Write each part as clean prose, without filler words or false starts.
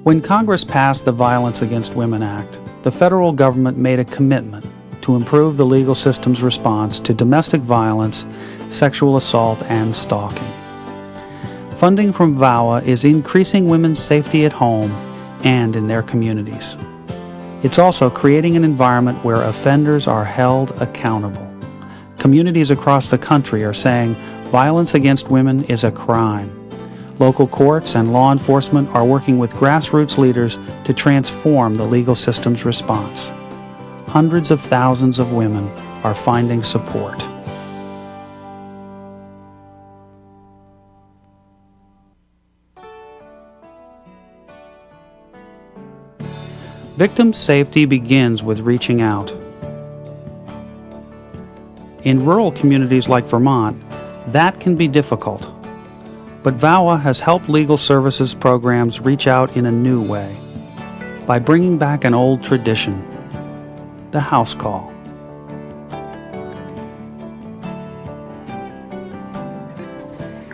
When Congress passed the Violence Against Women Act, the federal government made a commitment to improve the legal system's response to domestic violence, sexual assault, and stalking. Funding from VAWA is increasing women's safety at home and in their communities. It's also creating an environment where offenders are held accountable. Communities across the country are saying violence against women is a crime. Local courts and law enforcement are working with grassroots leaders to transform the legal system's response. Hundreds of thousands of women are finding support. Victim safety begins with reaching out. In rural communities like Vermont, that can be difficult. But VAWA has helped legal services programs reach out in a new way by bringing back an old tradition, the house call.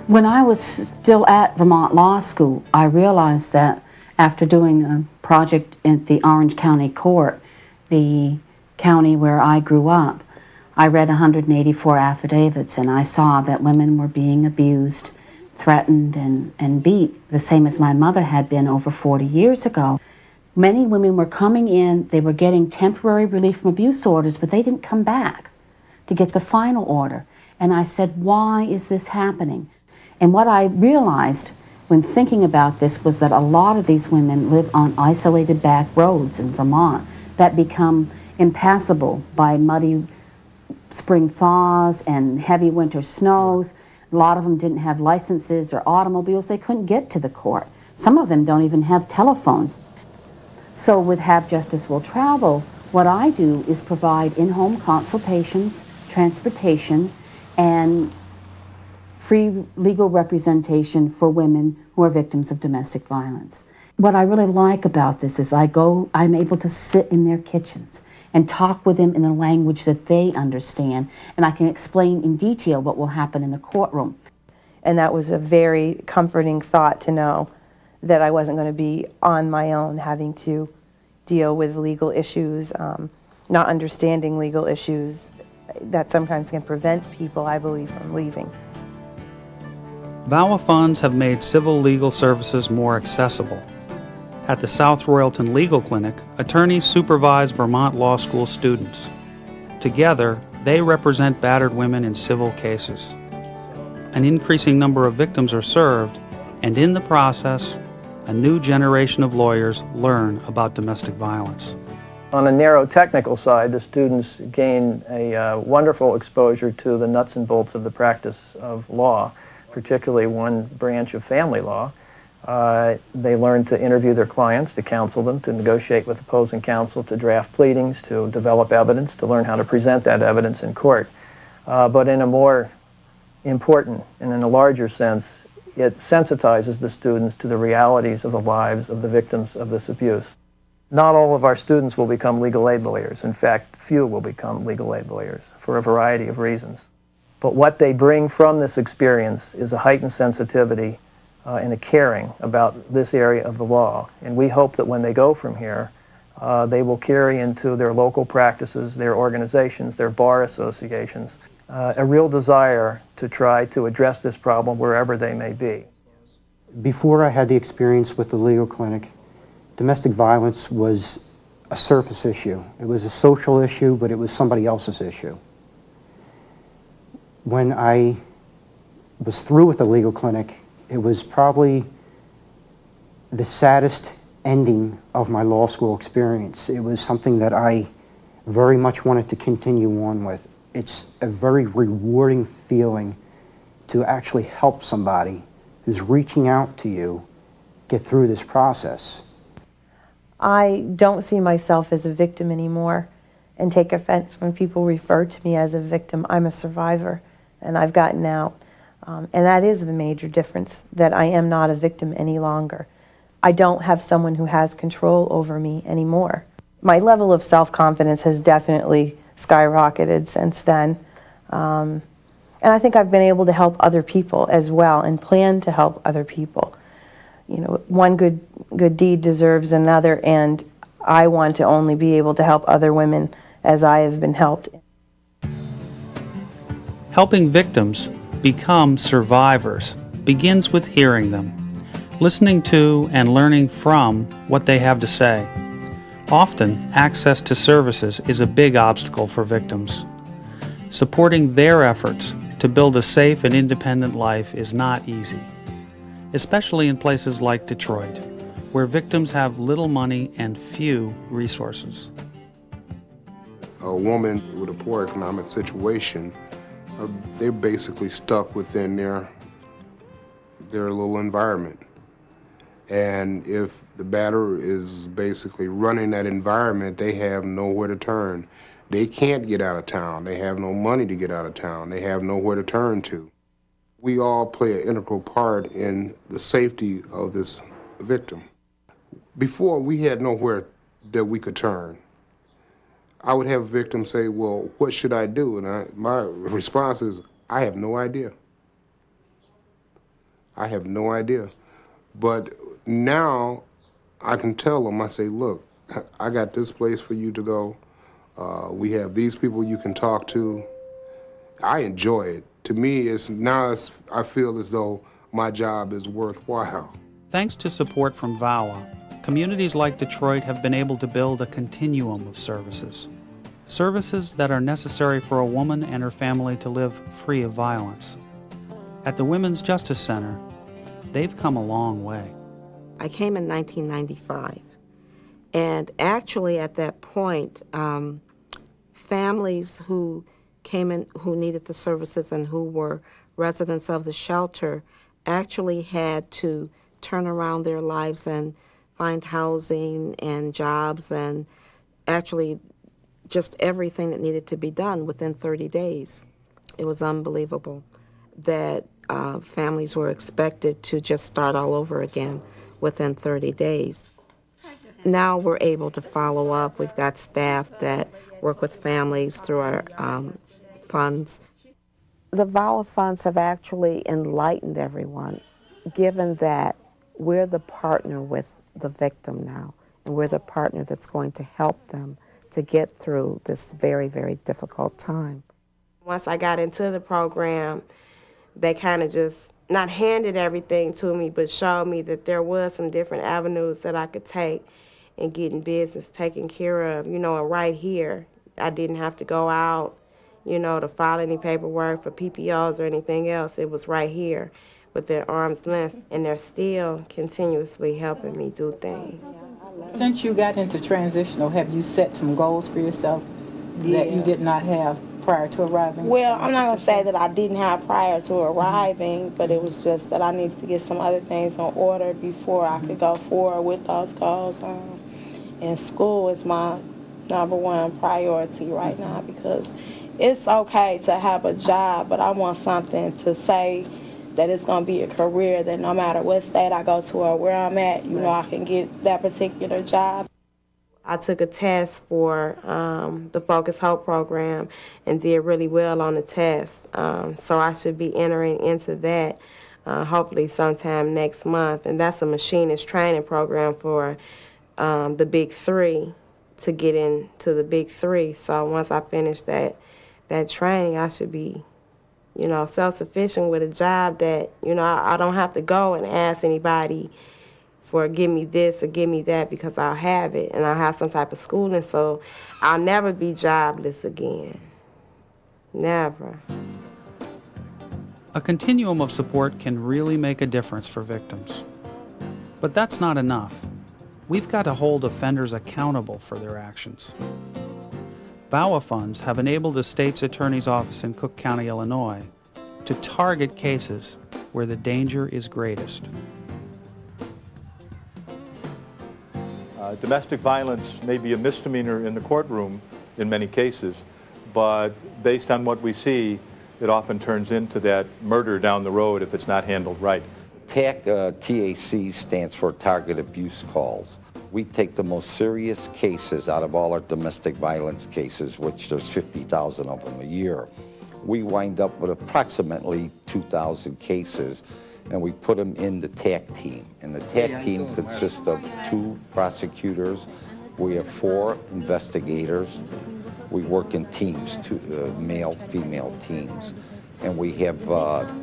When I was still at Vermont Law School, I realized that after doing a project at the Orange County Court, the county where I grew up, I read 184 affidavits and I saw that women were being abused, threatened, and beat, the same as my mother had been over 40 years ago. Many women were coming in, they were getting temporary relief from abuse orders, but they didn't come back to get the final order. And I said, why is this happening? And what I realized when thinking about this was that a lot of these women live on isolated back roads in Vermont that become impassable by muddy spring thaws and heavy winter snows. A lot of them didn't have licenses or automobiles. They couldn't get to the court. Some of them don't even have telephones. So with Have Justice Will Travel, what I do is provide in-home consultations, transportation, and free legal representation for women who are victims of domestic violence. What I really like about this is I'm able to sit in their kitchens and talk with them in a language that they understand, and I can explain in detail what will happen in the courtroom. And that was a very comforting thought to know that I wasn't going to be on my own having to deal with legal issues, not understanding legal issues that sometimes can prevent people, I believe, from leaving. VAWA funds have made civil legal services more accessible. At the South Royalton Legal Clinic, attorneys supervise Vermont Law School students. Together, they represent battered women in civil cases. An increasing number of victims are served, and in the process, a new generation of lawyers learn about domestic violence. On a narrow technical side, the students gain a wonderful exposure to the nuts and bolts of the practice of law, particularly one branch of family law. They learn to interview their clients, to counsel them, to negotiate with opposing counsel, to draft pleadings, to develop evidence, to learn how to present that evidence in court. But in a more important and in a larger sense, it sensitizes the students to the realities of the lives of the victims of this abuse. Not all of our students will become legal aid lawyers. In fact, few will become legal aid lawyers for a variety of reasons. But what they bring from this experience is a heightened sensitivity and a caring about this area of the law. And we hope that when they go from here, they will carry into their local practices, their organizations, their bar associations, a real desire to try to address this problem wherever they may be. Before I had the experience with the legal clinic, domestic violence was a surface issue. It was a social issue, but it was somebody else's issue. When I was through with the legal clinic, it was probably the saddest ending of my law school experience. It was something that I very much wanted to continue on with. It's a very rewarding feeling to actually help somebody who's reaching out to you get through this process. I don't see myself as a victim anymore and take offense when people refer to me as a victim. I'm a survivor and I've gotten out. And that is the major difference, that I am not a victim any longer. I don't have someone who has control over me anymore. My level of self-confidence has definitely skyrocketed since then. And I think I've been able to help other people as well and plan to help other people. You know, one good deed deserves another, and I want to only be able to help other women as I have been helped. Helping victims become survivors begins with hearing them, listening to and learning from what they have to say. Often, access to services is a big obstacle for victims. Supporting their efforts to build a safe and independent life is not easy, especially in places like Detroit, where victims have little money and few resources. A woman with a poor economic situation, they're basically stuck within their little environment. And if the batterer is basically running that environment, they have nowhere to turn. They can't get out of town. They have no money to get out of town. They have nowhere to turn to. We all play an integral part in the safety of this victim. Before, we had nowhere that we could turn. I would have victims say, well, what should I do? And my response is, I have no idea. I have no idea. But now I can tell them, I say, look, I got this place for you to go. We have these people you can talk to. I enjoy it. To me, I feel as though my job is worthwhile. Thanks to support from VAWA, communities like Detroit have been able to build a continuum of services. Services that are necessary for a woman and her family to live free of violence. At the Women's Justice Center, they've come a long way. I came in 1995, and actually at that point, families who came in who needed the services and who were residents of the shelter actually had to turn around their lives and find housing and jobs and actually just everything that needed to be done within 30 days. It was unbelievable that families were expected to just start all over again within 30 days. Now we're able to follow up. We've got staff that work with families through our funds. The VAWA funds have actually enlightened everyone, given that we're the partner with the victim now, and we're the partner that's going to help them to get through this very, very difficult time. Once I got into the program, they kind of just not handed everything to me, but showed me that there was some different avenues that I could take in getting business taken care of, you know, and right here. I didn't have to go out, you know, to file any paperwork for PPOs or anything else. It was right here within arm's length, and they're still continuously helping me do things. Since you got into transitional, have you set some goals for yourself that you did not have prior to arriving? Well, I'm not going to say that I didn't have prior to arriving, but it was just that I needed to get some other things in order before I could go forward with those goals. And school is my #1 priority right now, because it's okay to have a job, but I want something to say that it's going to be a career, that no matter what state I go to or where I'm at, you know, I can get that particular job. I took a test for the Focus Hope program and did really well on the test. So I should be entering into that hopefully sometime next month. And that's a machinist training program for the Big Three, to get into the Big Three. So once I finish that training, I should be, you know, self-sufficient with a job that, you know, I don't have to go and ask anybody for give me this or give me that, because I'll have it and I'll have some type of schooling, so I'll never be jobless again. Never. A continuum of support can really make a difference for victims. But that's not enough. We've got to hold offenders accountable for their actions. VAWA funds have enabled the state's attorney's office in Cook County, Illinois, to target cases where the danger is greatest. Domestic violence may be a misdemeanor in the courtroom in many cases, but based on what we see, it often turns into that murder down the road if it's not handled right. TAC stands for Target Abuse Calls. We take the most serious cases out of all our domestic violence cases, which there's 50,000 of them a year. We wind up with approximately 2,000 cases, and we put them in the TAC team. And the TAC team consists of 2 prosecutors. We have 4 investigators. We work in teams, 2 male-female teams. And we have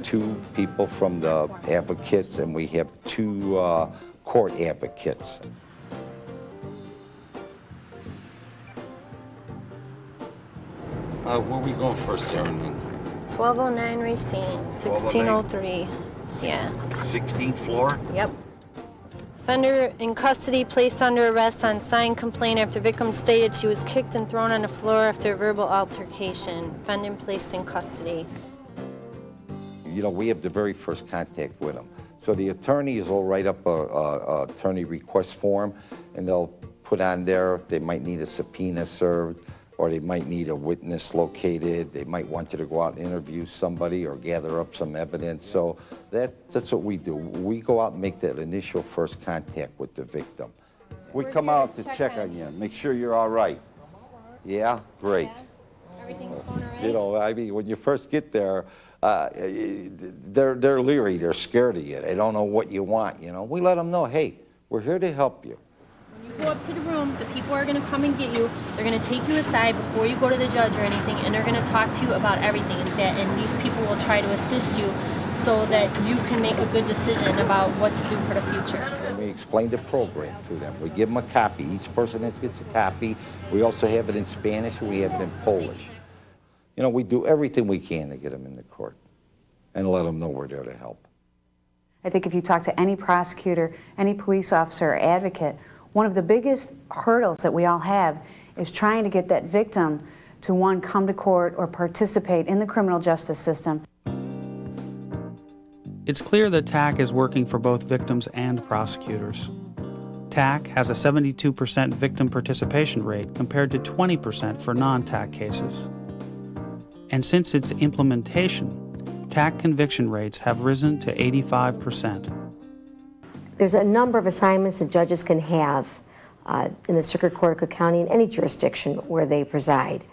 2 people from the advocates, and we have 2 court advocates. Where are we going first, Aaron? 1209 Racine, 1603. Yeah. 16th floor? Yep. Offender in custody, placed under arrest on signed complaint after victim stated she was kicked and thrown on the floor after a verbal altercation. Defendant placed in custody. You know, we have the very first contact with them. So the attorneys will write up a attorney request form, and they'll put on there, they might need a subpoena served, or they might need a witness located. They might want you to go out and interview somebody or gather up some evidence. So that's what we do. We go out and make that initial first contact with the victim. We come out to check on you, make sure you're all right. Yeah? Great. Yeah. Everything's going all right? You know, I mean, when you first get there, they're leery, they're scared of you. They don't know what you want, you know. We let them know, hey, we're here to help you. When you go up to the room, the people are going to come and get you. They're going to take you aside before you go to the judge or anything, and they're going to talk to you about everything. And these people will try to assist you so that you can make a good decision about what to do for the future. And we explain the program to them. We give them a copy. Each person gets a copy. We also have it in Spanish, we have it in Polish. You know, we do everything we can to get them in the court and let them know we're there to help. I think if you talk to any prosecutor, any police officer or advocate, one of the biggest hurdles that we all have is trying to get that victim to, one, come to court or participate in the criminal justice system. It's clear that TAC is working for both victims and prosecutors. TAC has a 72% victim participation rate compared to 20% for non-TAC cases. And since its implementation, TAC conviction rates have risen to 85%. There's a number of assignments that judges can have in the Circuit Court of Cook County in any jurisdiction where they preside.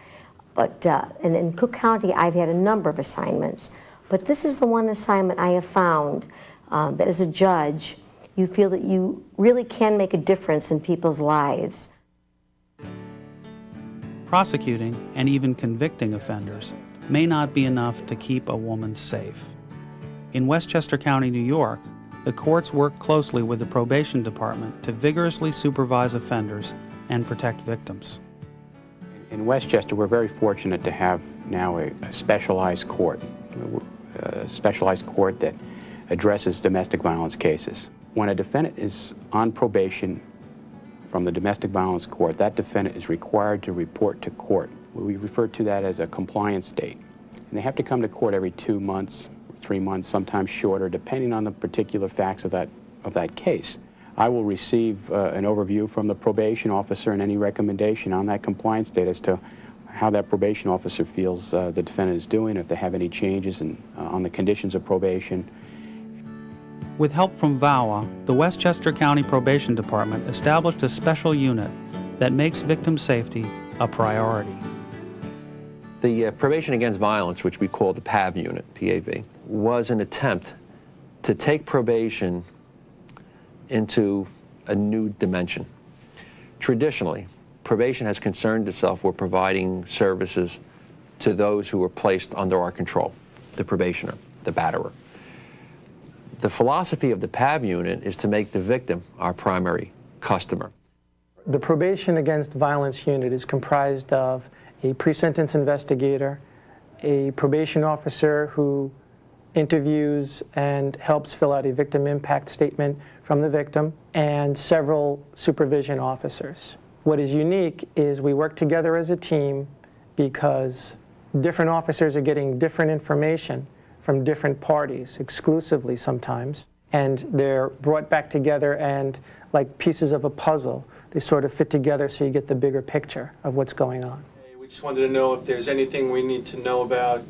But and in Cook County, I've had a number of assignments. But this is the one assignment I have found that as a judge, you feel that you really can make a difference in people's lives. Prosecuting and even convicting offenders may not be enough to keep a woman safe. In Westchester County, New York, the courts work closely with the probation department to vigorously supervise offenders and protect victims. In Westchester, we're very fortunate to have now a specialized court that addresses domestic violence cases. When a defendant is on probation from the domestic violence court, that defendant is required to report to court. We refer to that as a compliance date. And they have to come to court every 2 months, 3 months, sometimes shorter, depending on the particular facts of that case. I will receive an overview from the probation officer and any recommendation on that compliance date as to how that probation officer feels the defendant is doing, if they have any changes on the conditions of probation. With help from VAWA, the Westchester County Probation Department established a special unit that makes victim safety a priority. The Probation Against Violence, which we call the PAV unit, PAV, was an attempt to take probation into a new dimension. Traditionally, probation has concerned itself with providing services to those who are placed under our control, the probationer, the batterer. The philosophy of the PAV unit is to make the victim our primary customer. The Probation Against Violence unit is comprised of a pre-sentence investigator, a probation officer who interviews and helps fill out a victim impact statement from the victim, and several supervision officers. What is unique is we work together as a team because different officers are getting different information from different parties, exclusively sometimes, and they're brought back together, and like pieces of a puzzle, they sort of fit together so you get the bigger picture of what's going on. We just wanted to know if there's anything we need to know about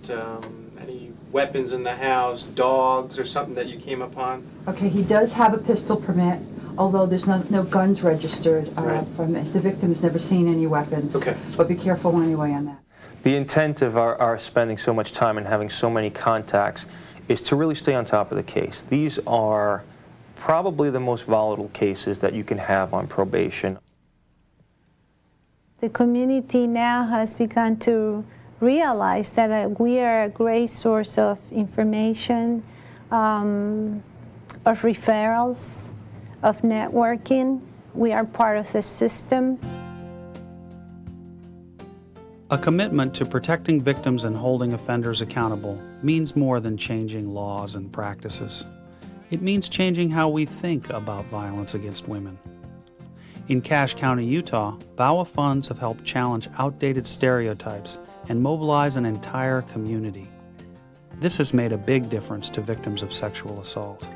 any weapons in the house, dogs, or something that you came upon. Okay, he does have a pistol permit. although there's no guns registered from it. The victim has never seen any weapons. Okay. But be careful anyway on that. The intent of our spending so much time and having so many contacts is to really stay on top of the case. These are probably the most volatile cases that you can have on probation. The community now has begun to realize that we are a great source of information, of referrals, of networking. We are part of the system. A commitment to protecting victims and holding offenders accountable means more than changing laws and practices. It means changing how we think about violence against women. In Cache County, Utah, VAWA funds have helped challenge outdated stereotypes and mobilize an entire community. This has made a big difference to victims of sexual assault.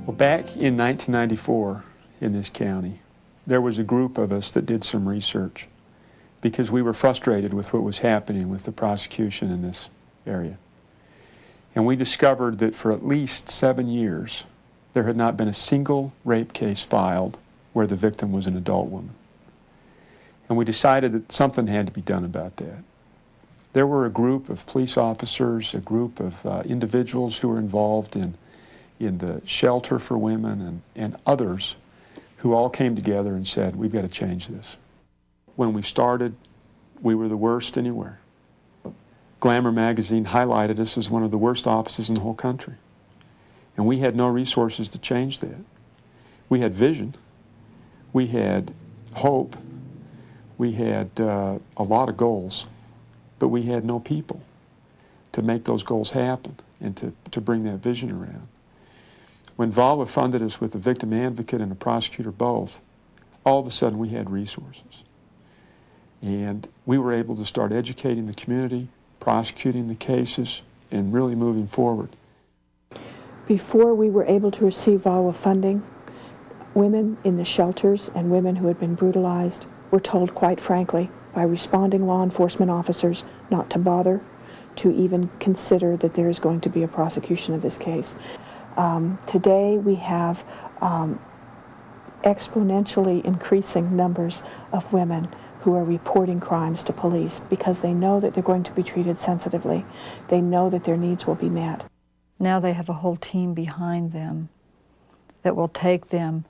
Well, back in 1994 in this county, there was a group of us that did some research because we were frustrated with what was happening with the prosecution in this area. And we discovered that for at least 7 years, there had not been a single rape case filed where the victim was an adult woman. And we decided that something had to be done about that. There were a group of police officers, a group of individuals who were involved in the shelter for women and others who all came together and said, we've got to change this. When we started, we were the worst anywhere. Glamour magazine highlighted us as one of the worst offices in the whole country. And we had no resources to change that. We had vision, we had hope, we had a lot of goals, but we had no people to make those goals happen and to bring that vision around. When VAWA funded us with a victim advocate and a prosecutor both, all of a sudden we had resources. And we were able to start educating the community, prosecuting the cases, and really moving forward. Before we were able to receive VAWA funding, women in the shelters and women who had been brutalized were told, quite frankly, by responding law enforcement officers not to bother to even consider that there is going to be a prosecution of this case. Today we have exponentially increasing numbers of women who are reporting crimes to police because they know that they're going to be treated sensitively. They know that their needs will be met. Now they have a whole team behind them that will take them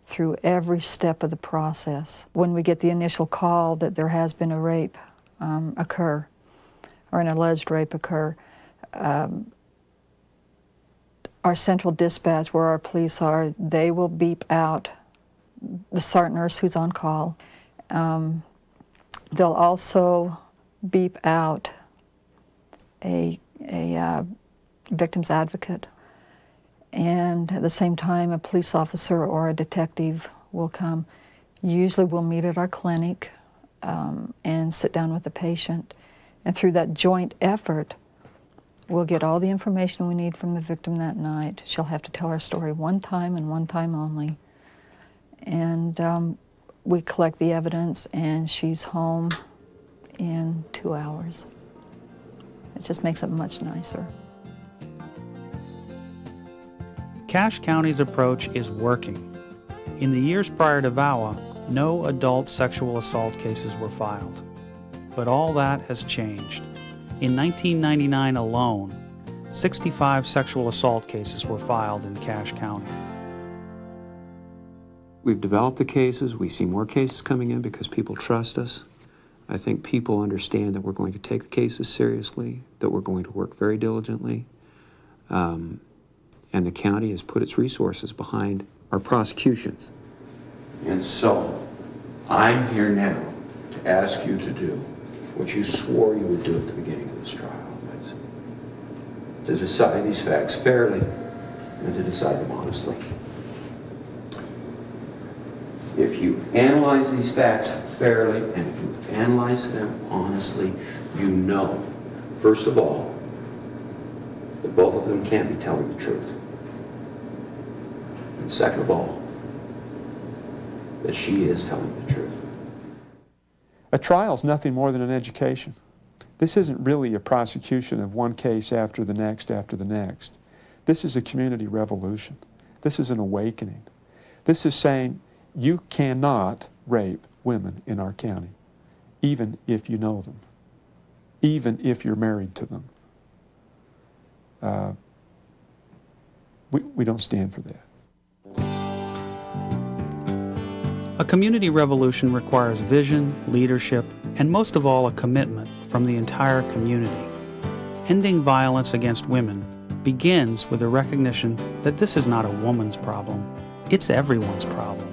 through every step of the process. When we get the initial call that there has been a rape occur, or an alleged rape occur, our central dispatch, where our police are, they will beep out the sergeant nurse who's on call. They'll also beep out a victim's advocate, and at the same time a police officer or a detective will come. Usually we'll meet at our clinic and sit down with the patient, and through that joint effort we'll get all the information we need from the victim that night. She'll have to tell her story one time and one time only, and we collect the evidence and she's home in 2 hours. It just makes it much nicer. Cache County's approach is working. In the years prior to VAWA, no adult sexual assault cases were filed. But all that has changed. In 1999 alone, 65 sexual assault cases were filed in Cache County. We've developed the cases. We see more cases coming in because people trust us. I think people understand that we're going to take the cases seriously, that we're going to work very diligently. And the county has put its resources behind our prosecutions. And so, I'm here now to ask you to do what you swore you would do at the beginning of this trial, Liz. To decide these facts fairly and to decide them honestly. If you analyze these facts fairly and if you analyze them honestly, you know, first of all, that both of them can't be telling the truth. And second of all, that she is telling the truth. A trial is nothing more than an education. This isn't really a prosecution of one case after the next after the next. This is a community revolution. This is an awakening. This is saying you cannot rape women in our county, even if you know them, even if you're married to them. We don't stand for that. A community revolution requires vision, leadership, and most of all, a commitment from the entire community. Ending violence against women begins with a recognition that this is not a woman's problem, it's everyone's problem.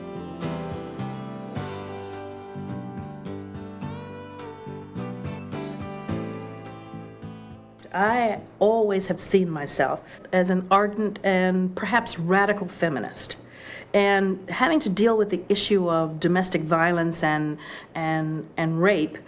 I always have seen myself as an ardent and perhaps radical feminist. And having to deal with the issue of domestic violence and rape,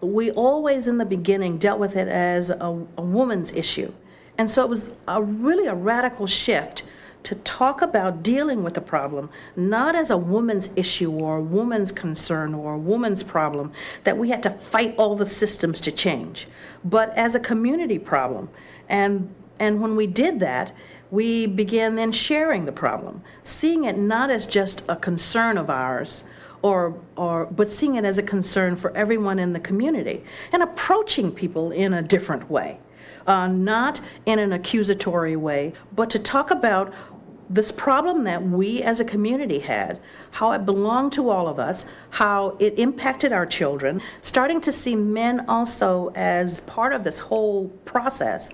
we always in the beginning dealt with it as a woman's issue. And so it was really a radical shift to talk about dealing with the problem, not as a woman's issue or a woman's concern or a woman's problem that we had to fight all the systems to change, but as a community problem. And when we did that, we began then sharing the problem, seeing it not as just a concern of ours, but seeing it as a concern for everyone in the community, and approaching people in a different way, not in an accusatory way, but to talk about this problem that we as a community had, how it belonged to all of us, how it impacted our children, starting to see men also as part of this whole process,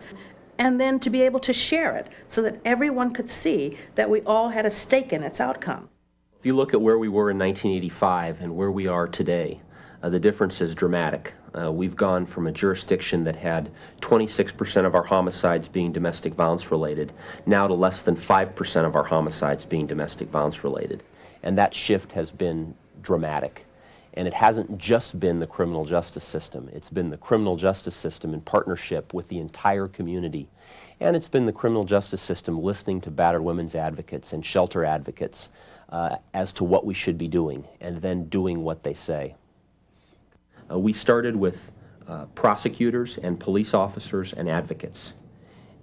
and then to be able to share it so that everyone could see that we all had a stake in its outcome. If you look at where we were in 1985 and where we are today, the difference is dramatic. We've gone from a jurisdiction that had 26% of our homicides being domestic violence related, now to less than 5% of our homicides being domestic violence related. And that shift has been dramatic. And it hasn't just been the criminal justice system. It's been the criminal justice system in partnership with the entire community. And it's been the criminal justice system listening to battered women's advocates and shelter advocates as to what we should be doing, and then doing what they say. We started with prosecutors and police officers and advocates.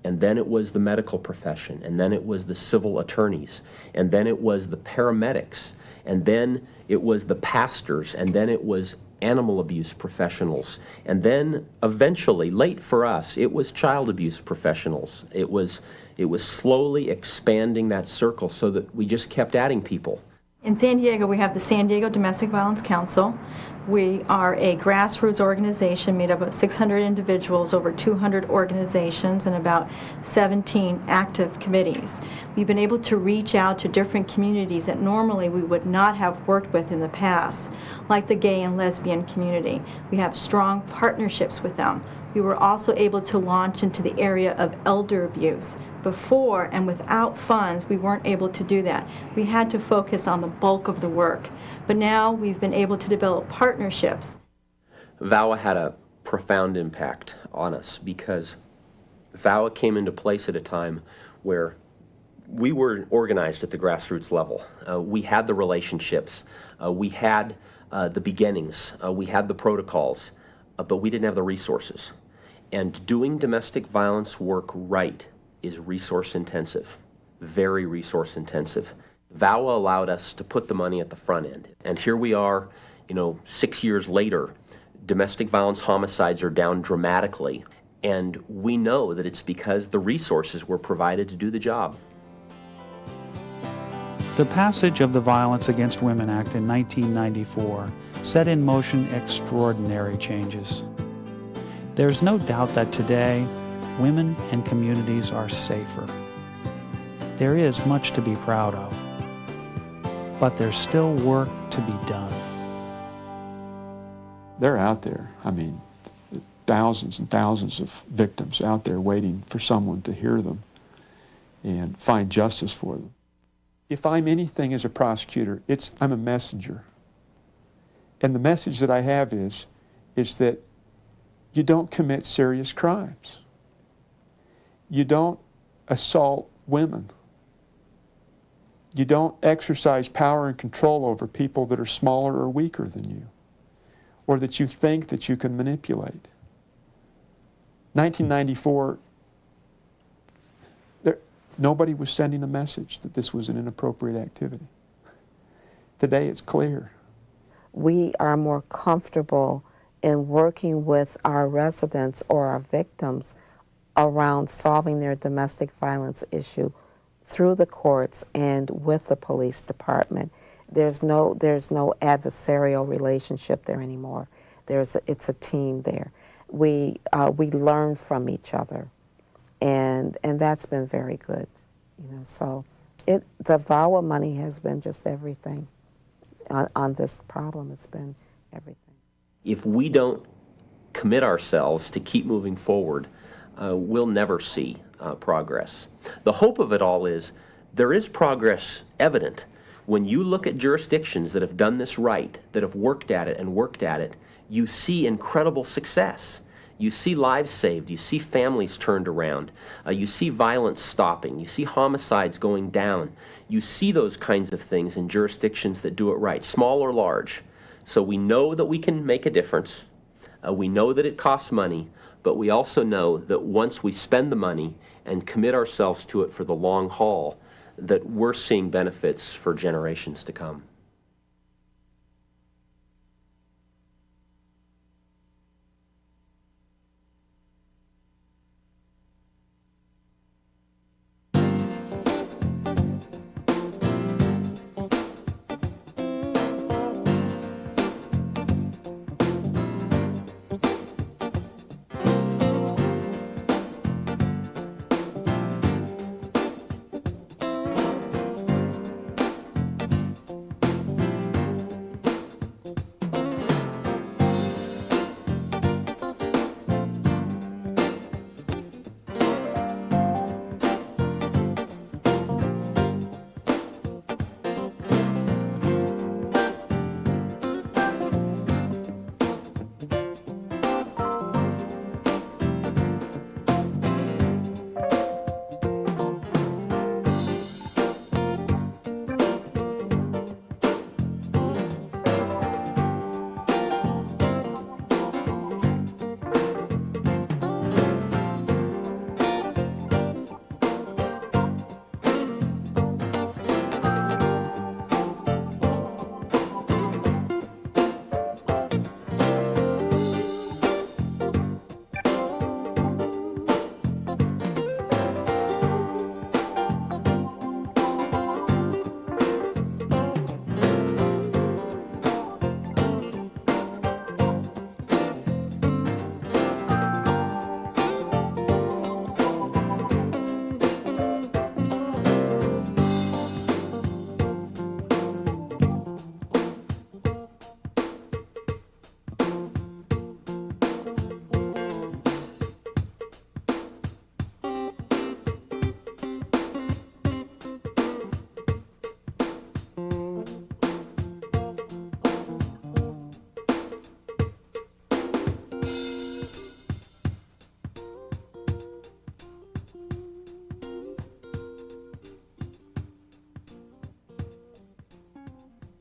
And then it was the medical profession, and then it was the civil attorneys, and then it was the paramedics, and then it was the pastors, and then it was animal abuse professionals, and then eventually, late for us, it was child abuse professionals. It was slowly expanding that circle so that we just kept adding people. In San Diego, we have the San Diego Domestic Violence Council. We are a grassroots organization made up of 600 individuals, over 200 organizations, and about 17 active committees. We've been able to reach out to different communities that normally we would not have worked with in the past, like the gay and lesbian community. We have strong partnerships with them. We were also able to launch into the area of elder abuse. Before and without funds, we weren't able to do that. We had to focus on the bulk of the work. But now we've been able to develop partnerships. VAWA had a profound impact on us because VAWA came into place at a time where we were organized at the grassroots level. We had the relationships, we had the beginnings, we had the protocols, but we didn't have the resources. And doing domestic violence work right is resource intensive, very resource intensive. VAWA allowed us to put the money at the front end. And here we are, 6 years later, domestic violence homicides are down dramatically. And we know that it's because the resources were provided to do the job. The passage of the Violence Against Women Act in 1994 set in motion extraordinary changes. There's no doubt that today, women and communities are safer. There is much to be proud of, but there's still work to be done. They're out there. I mean, thousands and thousands of victims out there waiting for someone to hear them and find justice for them. If I'm anything as a prosecutor, I'm a messenger. And the message that I have is that you don't commit serious crimes. You don't assault women. You don't exercise power and control over people that are smaller or weaker than you. or that you think that you can manipulate. 1994, nobody was sending a message that this was an inappropriate activity. Today it's clear. We are more comfortable in working with our residents or our victims around solving their domestic violence issue through the courts and with the police department. There's no adversarial relationship there anymore. It's a team there. We learn from each other, and that's been very good. You know, so the VAWA money has been just everything on this problem. It's been everything. If we don't commit ourselves to keep moving forward, we'll never see progress. The hope of it all is there is progress evident. When you look at jurisdictions that have done this right, that have worked at it, you see incredible success. You see lives saved, you see families turned around, you see violence stopping, you see homicides going down. You see those kinds of things in jurisdictions that do it right, small or large. So we know that we can make a difference. We know that it costs money, but we also know that once we spend the money and commit ourselves to it for the long haul, that we're seeing benefits for generations to come.